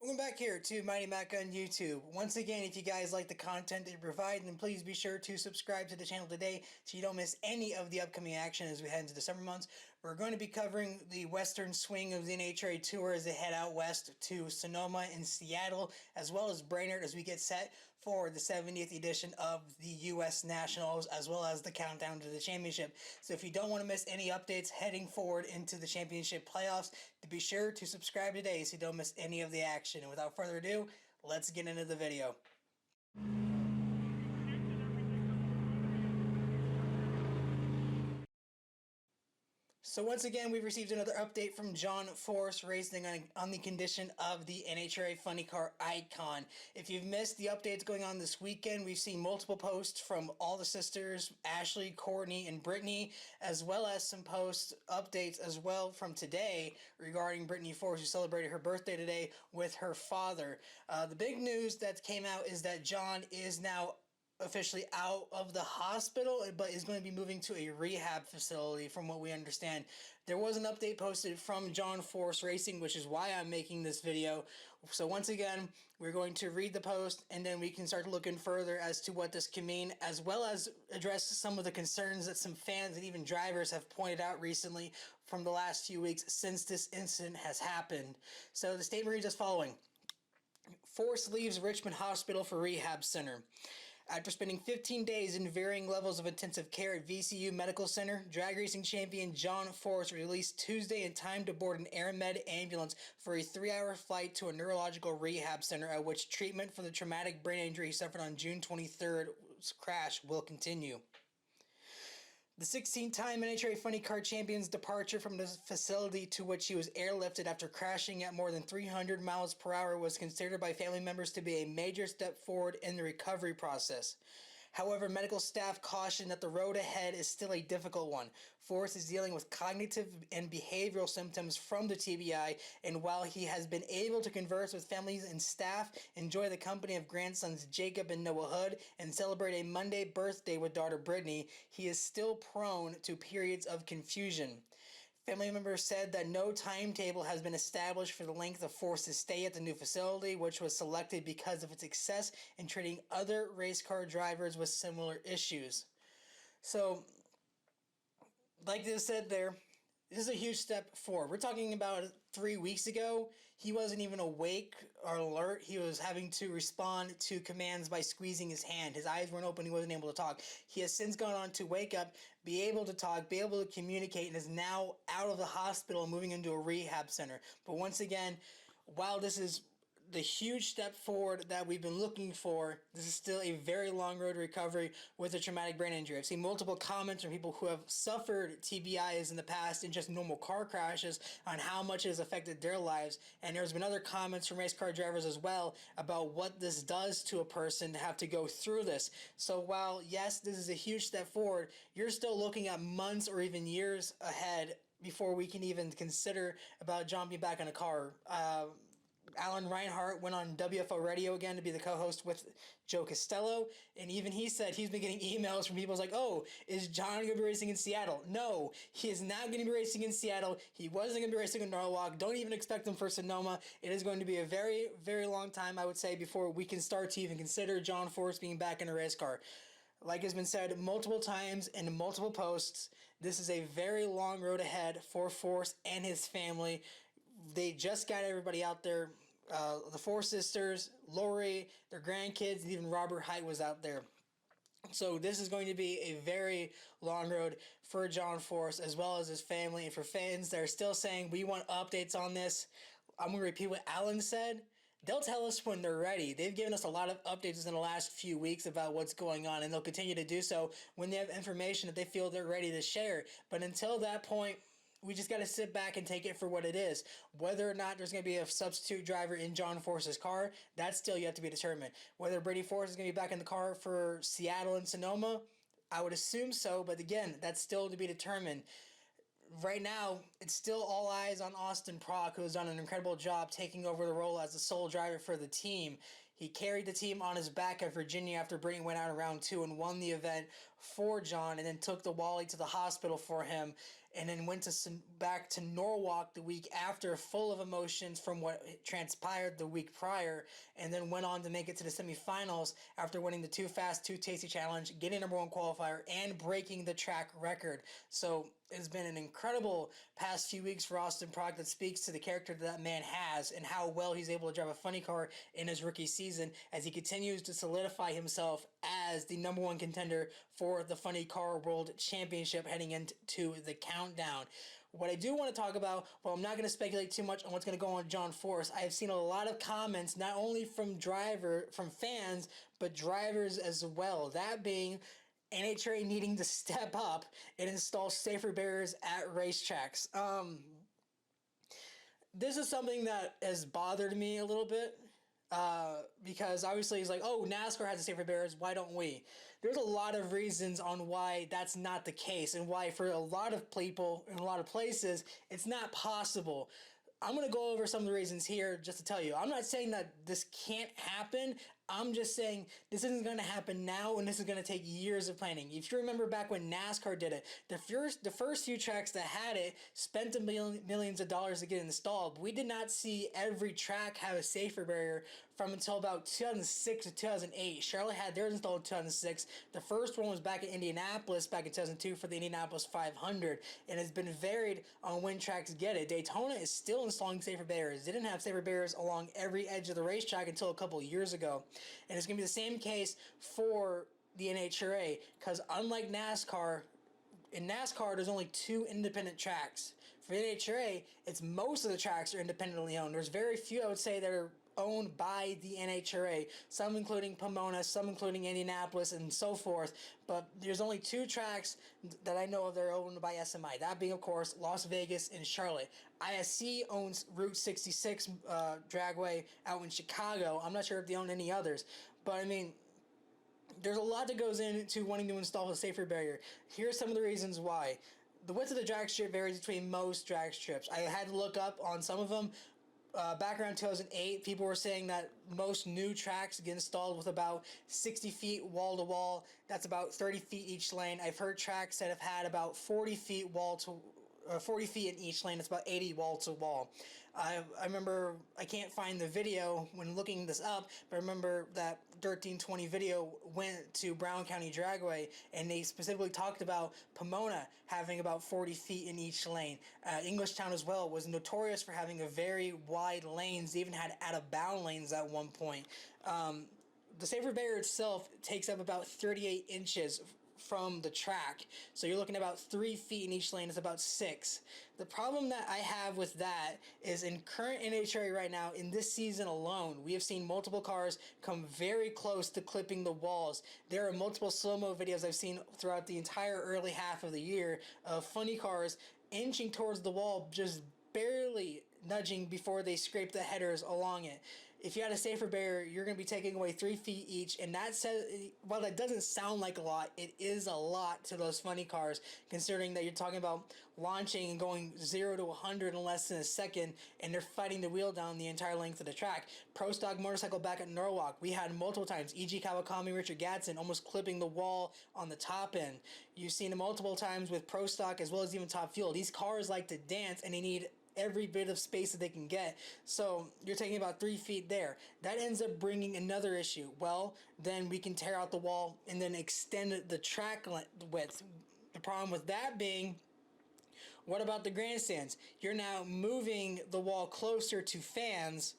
Welcome back here to Mighty Mac on YouTube. Once again, if you guys like the content that we provide, then please be sure to subscribe to the channel today so you don't miss any of the upcoming action as we head into the summer months. We're going to be covering the western swing of the NHRA Tour as they head out west to Sonoma and Seattle, as well as Brainerd as we get set for the 70th edition of the U.S. Nationals, as well as the countdown to the championship. So if you don't want to miss any updates heading forward into the championship playoffs, to be sure to subscribe today so you don't miss any of the action. And without further ado, let's get into the video. So once again, we've received another update from John Force Racing on the condition of the NHRA Funny Car Icon. If you've missed the updates going on this weekend, we've seen multiple posts from all the sisters, Ashley, Courtney, and Brittany, as well as some updates as well from today regarding Brittany Force, who celebrated her birthday today with her father. The big news that came out is that John is now officially out of the hospital, but is going to be moving to a rehab facility from what we understand. There was an update posted from John Force Racing, which is why I'm making this video. So once again, we're going to read the post and then we can start looking further as to what this can mean, as well as address some of the concerns that some fans and even drivers have pointed out recently from the last few weeks since this incident has happened. So the statement reads as following. Force leaves Richmond Hospital for Rehab Center. After spending 15 days in varying levels of intensive care at VCU Medical Center, drag racing champion John Force released Tuesday in time to board an AirMed ambulance for a 3-hour flight to a neurological rehab center at which treatment for the traumatic brain injury he suffered on June 23rd's crash will continue. The 16-time NHRA Funny Car champion's departure from the facility to which he was airlifted after crashing at more than 300 miles per hour was considered by family members to be a major step forward in the recovery process. However, medical staff cautioned that the road ahead is still a difficult one. Force is dealing with cognitive and behavioral symptoms from the TBI, and while he has been able to converse with families and staff, enjoy the company of grandsons Jacob and Noah Hood, and celebrate a Monday birthday with daughter Brittany, he is still prone to periods of confusion. Family members said that no timetable has been established for the length of Force's stay at the new facility, which was selected because of its success in treating other race car drivers with similar issues. So, like they said there, this is a huge step forward. We're talking about 3 weeks ago. He wasn't even awake or alert. He was having to respond to commands by squeezing his hand. His eyes weren't open. He wasn't able to talk. He has since gone on to wake up, be able to talk, be able to communicate, and is now out of the hospital and moving into a rehab center. But once again, while this is the huge step forward that we've been looking for, this is still a very long road to recovery with a traumatic brain injury. I've seen multiple comments from people who have suffered TBIs in the past and just normal car crashes on how much it has affected their lives, and there's been other comments from race car drivers as well about what this does to a person to have to go through this. So while yes, this is a huge step forward, you're still looking at months or even years ahead before we can even consider about John being back in a car. Alan Reinhart went on WFO Radio again to be the co-host with Joe Costello, and even he said he's been getting emails from people like, oh, is John going to be racing in Seattle? No, he is not going to be racing in Seattle. He wasn't going to be racing in Norwalk. Don't even expect him for Sonoma. It is going to be a very, very long time, I would say, before we can start to even consider John Force being back in a race car. Like has been said multiple times in multiple posts, this is a very long road ahead for Force and his family. They just got everybody out there. The four sisters, Lori, their grandkids, and even Robert Height was out there. So this is going to be a very long road for John Force as well as his family. And for fans that are still saying we want updates on this, I'm going to repeat what Alan said. They'll tell us when they're ready. They've given us a lot of updates in the last few weeks about what's going on, and they'll continue to do so when they have information that they feel they're ready to share. But until that point, we just got to sit back and take it for what it is. Whether or not there's going to be a substitute driver in John Force's car, that's still yet to be determined. Whether Brittany Force is going to be back in the car for Seattle and Sonoma, I would assume so, but again, that's still to be determined. Right now, it's still all eyes on Austin Prock, who has done an incredible job taking over the role as the sole driver for the team. He carried the team on his back at Virginia after Brittany went out in round 2 and won the event for John, and then took the Wally to the hospital for him. and then went back to Norwalk the week after, full of emotions from what transpired the week prior, and then went on to make it to the semifinals after winning the Too Fast, Too Tasty Challenge, getting number one qualifier, and breaking the track record. So it's been an incredible past few weeks for Austin Prock that speaks to the character that man has and how well he's able to drive a funny car in his rookie season as he continues to solidify himself as the number one contender for the Funny Car World Championship heading into the countdown. What I do want to talk about, well, I'm not going to speculate too much on what's going to go on John Force. I have seen a lot of comments, not only from fans, but drivers as well. That being NHRA needing to step up and install safer barriers at racetracks. This is something that has bothered me a little bit. Because obviously it's like, oh, NASCAR has the safer barriers, why don't we? There's a lot of reasons on why that's not the case, and why for a lot of people in a lot of places it's not possible. I'm going to go over some of the reasons here just to tell you. I'm not saying that this can't happen. I'm just saying this isn't going to happen now, and this is going to take years of planning. If you remember back when NASCAR did it, the first few tracks that had it spent millions of dollars to get installed. We did not see every track have a safer barrier from until about 2006 to 2008. Charlotte had theirs installed in 2006. The first one was back in Indianapolis back in 2002 for the Indianapolis 500, and it's been varied on when tracks get it. Daytona is still installing safer barriers. They didn't have safer barriers along every edge of the racetrack until a couple of years ago. And it's going to be the same case for the NHRA, because unlike NASCAR, in NASCAR there's only 2 independent tracks. For the NHRA, it's most of the tracks are independently owned. There's very few, I would say, that are owned by the NHRA, some including Pomona, some including Indianapolis, and so forth. But there's only 2 tracks that I know of that are owned by SMI. That being, of course, Las Vegas and Charlotte. ISC owns Route 66 Dragway out in Chicago. I'm not sure if they own any others. But, I mean, there's a lot that goes into wanting to install a safer barrier. Here's some of the reasons why. The width of the drag strip varies between most drag strips. I had to look up on some of them. Back around 2008, people were saying that most new tracks get installed with about 60 feet wall to wall. That's about 30 feet each lane. I've heard tracks that have had about 40 feet 40 feet in each lane. It's about 80 wall to wall. I remember, I can't find the video when looking this up, but I remember that 1320 video went to Brown County Dragway, and they specifically talked about Pomona having about 40 feet in each lane. Englishtown as well was notorious for having a very wide lanes. They even had out-of-bound lanes at one point. The safer barrier itself takes up about 38 inches from the track, so you're looking at about 3 feet in each lane. It's about 6. The problem that I have with that is in current NHRA right now, in this season alone, we have seen multiple cars come very close to clipping the walls. There are multiple slow-mo videos I've seen throughout the entire early half of the year of funny cars inching towards the wall, just barely nudging before they scrape the headers along it. If you had a safer barrier, you're going to be taking away 3 feet each, and that says, while that doesn't sound like a lot, it is a lot to those funny cars, considering that you're talking about launching and going 0 to 100 in less than a second, and they're fighting the wheel down the entire length of the track. Pro Stock Motorcycle back at Norwalk, we had multiple times E.G. Kawakami, Richard Gadsden almost clipping the wall on the top end. You've seen it multiple times with Pro Stock as well as even Top Fuel. These cars like to dance, and they need every bit of space that they can get. So you're taking about 3 feet there. That ends up bringing another issue. Well, then we can tear out the wall and then extend the track width. The problem with that being, what about the grandstands? You're now moving the wall closer to fans.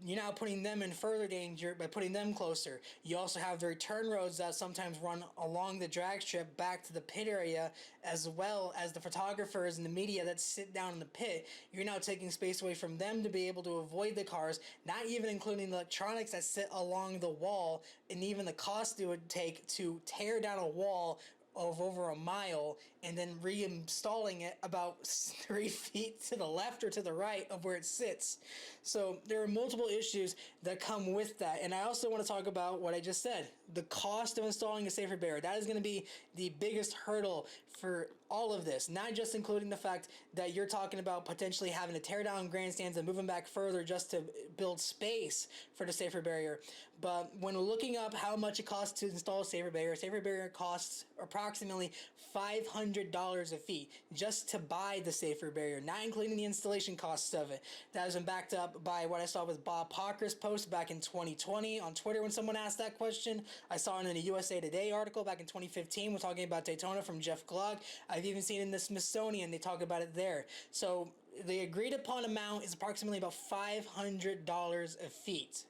You're now putting them in further danger by putting them closer. You also have the return roads that sometimes run along the drag strip back to the pit area, as well as the photographers and the media that sit down in the pit. You're now taking space away from them to be able to avoid the cars, not even including the electronics that sit along the wall, and even the cost it would take to tear down a wall of over a mile and then reinstalling it about 3 feet to the left or to the right of where it sits. So there are multiple issues that come with that. And I also want to talk about what I just said, the cost of installing a safer barrier. That is going to be the biggest hurdle for all of this, not just including the fact that you're talking about potentially having to tear down grandstands and move them back further just to build space for the safer barrier. But when looking up how much it costs to install a safer barrier costs approximately $500 a feet just to buy the safer barrier, not including the installation costs of it. That has been backed up by what I saw with Bob Pocker's post back in 2020 on Twitter when someone asked that question. I saw it in a USA Today article back in 2015 when talking about Daytona from Jeff Gluck. I've even seen it in the Smithsonian, they talk about it there. So the agreed upon amount is approximately about $500 a feet.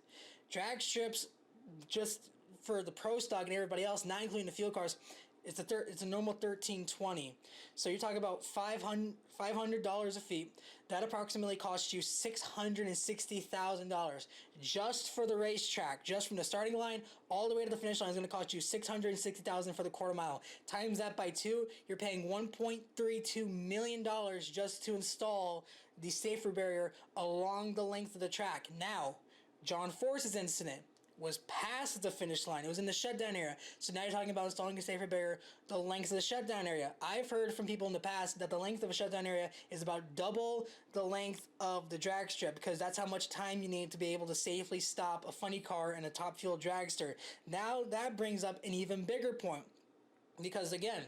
Drag strips, just for the pro stock and everybody else, not including the field cars, it's a normal $1,320. So you're talking about $500 a feet. That approximately costs you $660,000 just for the racetrack. Just from the starting line all the way to the finish line is going to cost you $660,000 for the quarter mile. Times that by 2, you're paying $1.32 million just to install the safer barrier along the length of the track. Now, John Force's incident was past the finish line. It was in the shutdown area. So now you're talking about installing a safer barrier the length of the shutdown area. I've heard from people in the past that the length of a shutdown area is about double the length of the drag strip, because that's how much time you need to be able to safely stop a funny car and a top fuel dragster. Now that brings up an even bigger point. Because again,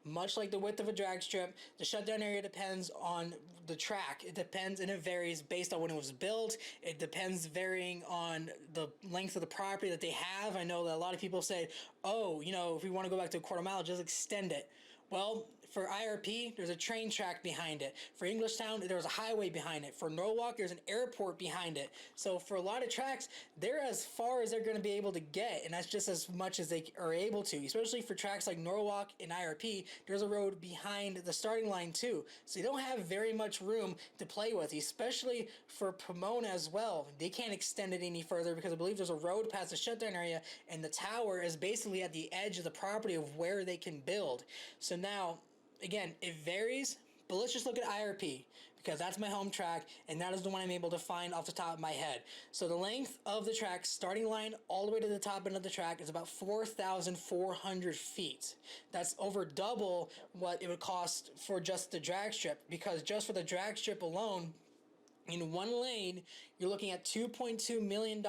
much like the width of a drag strip, the shutdown area depends on the track. It depends and it varies based on when it was built. It depends varying on the length of the property that they have. I know that a lot of people say, oh, if we want to go back to a quarter mile, just extend it. Well, for IRP, there's a train track behind it. For Englishtown, there's a highway behind it. For Norwalk, there's an airport behind it. So for a lot of tracks, they're as far as they're going to be able to get, and that's just as much as they are able to. Especially for tracks like Norwalk and IRP, there's a road behind the starting line too. So you don't have very much room to play with, especially for Pomona as well. They can't extend it any further because I believe there's a road past the shutdown area, and the tower is basically at the edge of the property of where they can build. So now, again, it varies, but let's just look at IRP because that's my home track and that is the one I'm able to find off the top of my head. So the length of the track, starting line all the way to the top end of the track, is about 4,400 feet. That's over double what it would cost for just the drag strip, because just for the drag strip alone, in one lane, you're looking at $2.2 million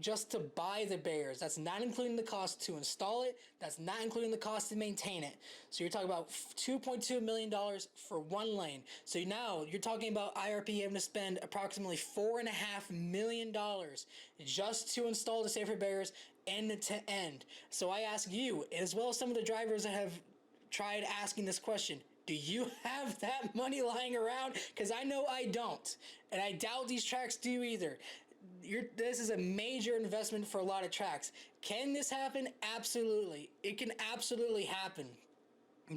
just to buy the barriers. That's not including the cost to install it. That's not including the cost to maintain it. So you're talking about $2.2 million for one lane. So now you're talking about IRP having to spend approximately $4.5 million just to install the safer barriers end to end. So I ask you, as well as some of the drivers that have tried asking this question, do you have that money lying around? Because I know I don't. And I doubt these tracks do either. This is a major investment for a lot of tracks. Can this happen? Absolutely. It can absolutely happen.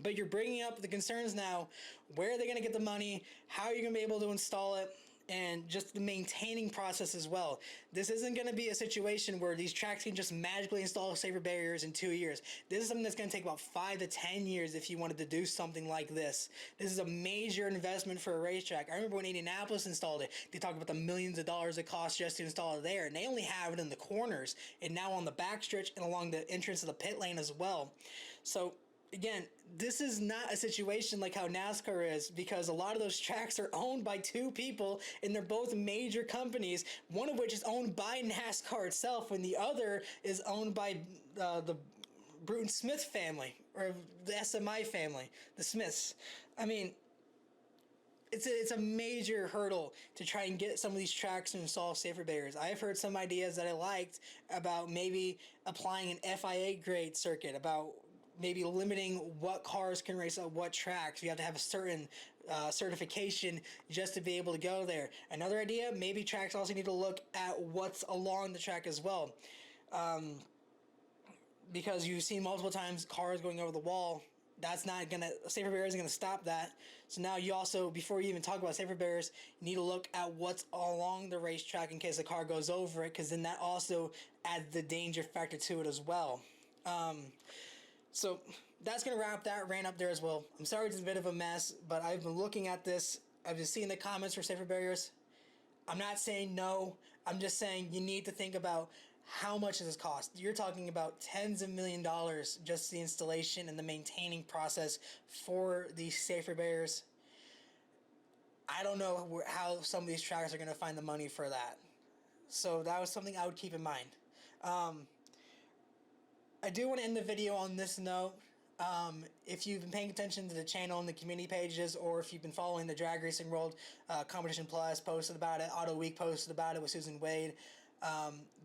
But you're bringing up the concerns now. Where are they going to get the money? How are you going to be able to install it? And just the maintaining process as well. This isn't going to be a situation where these tracks can just magically install safer barriers in 2 years. This is something that's going to take about 5 to 10 years if you wanted to do something like this. This is a major investment for a racetrack. I remember when Indianapolis installed it, they talked about the millions of dollars it costs just to install it there, and they only have it in the corners and now on the backstretch and along the entrance of the pit lane as well. So again, this is not a situation like how NASCAR is, because a lot of those tracks are owned by two people and they're both major companies, one of which is owned by NASCAR itself and the other is owned by the Bruton Smith family, or the SMI family, the Smiths. I mean, it's a major hurdle to try and get some of these tracks to install safer barriers. I've heard some ideas that I liked about maybe applying an FIA grade circuit, about maybe limiting what cars can race at what tracks. You have to have a certain certification just to be able to go there. Another idea, maybe tracks also need to look at what's along the track as well. Because you've seen multiple times cars going over the wall. That's not going to, safer barriers isn't going to stop that. So now you also, before you even talk about safer barriers, you need to look at what's along the racetrack in case a car goes over it, because then that also adds the danger factor to it as well. So that's going to wrap that rant up there as well. I'm sorry it's a bit of a mess, but I've been looking at this. I've been seeing the comments for safer barriers. I'm not saying no. I'm just saying you need to think about how much does this cost? You're talking about tens of $1,000,000 just the installation and the maintaining process for these safer barriers. I don't know how some of these tracks are going to find the money for that. So that was something I would keep in mind. I do want to end the video on this note. If you've been paying attention to the channel and the community pages, or if you've been following the Drag Racing World, Competition Plus posted about it, Auto Week posted about it with Susan Wade.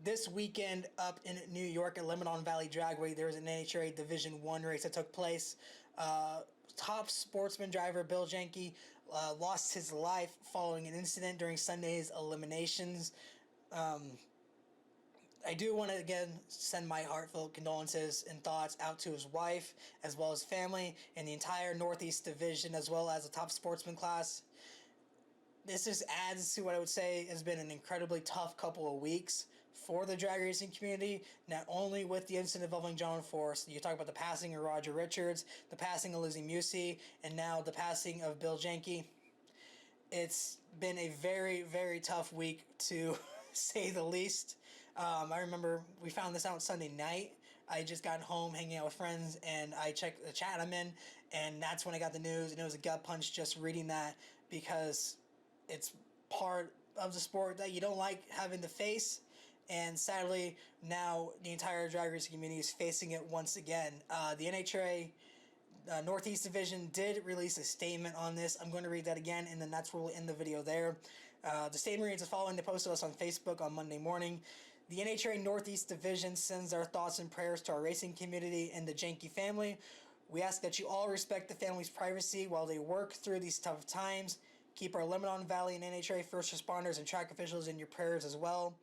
This weekend up in New York at Lebanon Valley Dragway, there was an NHRA Division 1 race that took place. Top sportsman driver Bill Jenke lost his life following an incident during Sunday's eliminations. I do want to again send my heartfelt condolences and thoughts out to his wife, as well as family, and the entire Northeast Division, as well as the top sportsman class. This just adds to what I would say has been an incredibly tough couple of weeks for the drag racing community, not only with the incident involving John Force. You talk about the passing of Roger Richards, the passing of Lizzie Musey, and now the passing of Bill Jenke. It's been a very, very tough week, to say the least. I remember we found this out Sunday night. I just got home hanging out with friends, and I checked the chat I'm in, and that's when I got the news, and it was a gut punch just reading that, because it's part of the sport that you don't like having to face, and sadly, now the entire drag racing community is facing it once again. The NHRA Northeast Division did release a statement on this. I'm going to read that again, and then that's where we'll end the video there. The statement reads as following. They posted us on Facebook on Monday morning. The NHRA Northeast Division sends our thoughts and prayers to our racing community and the Jenke family. We ask that you all respect the family's privacy while they work through these tough times. Keep our Lebanon Valley and NHRA first responders and track officials in your prayers as well.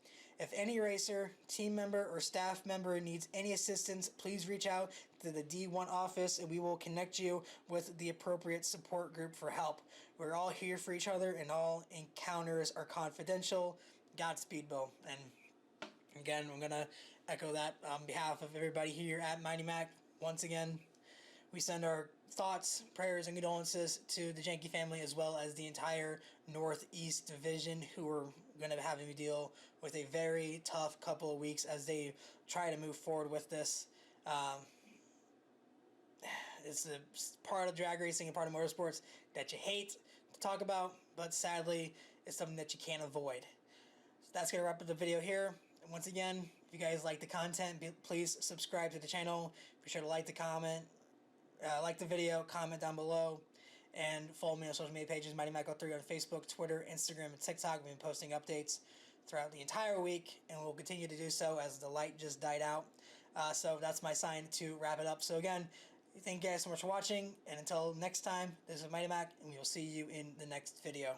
If any racer, team member, or staff member needs any assistance, please reach out to the D1 office and we will connect you with the appropriate support group for help. We're all here for each other and all encounters are confidential. Godspeed, Bill. And again, I'm going to echo that on behalf of everybody here at Mighty Mac. Once again, we send our thoughts, prayers, and condolences to the Jenke family, as well as the entire Northeast Division, who are going to be having to deal with a very tough couple of weeks as they try to move forward with this. It's a part of drag racing and part of motorsports that you hate to talk about, but sadly, it's something that you can't avoid. So that's going to wrap up the video here. And once again, if you guys like the content, please subscribe to the channel. Be sure to like the video, comment down below, and follow me on social media pages, Mighty Mac 03 on Facebook, Twitter, Instagram, and TikTok. We've been posting updates throughout the entire week, and we'll continue to do so as the light just died out. So that's my sign to wrap it up. So again, thank you guys so much for watching, and until next time, this is Mighty Mac, and we will see you in the next video.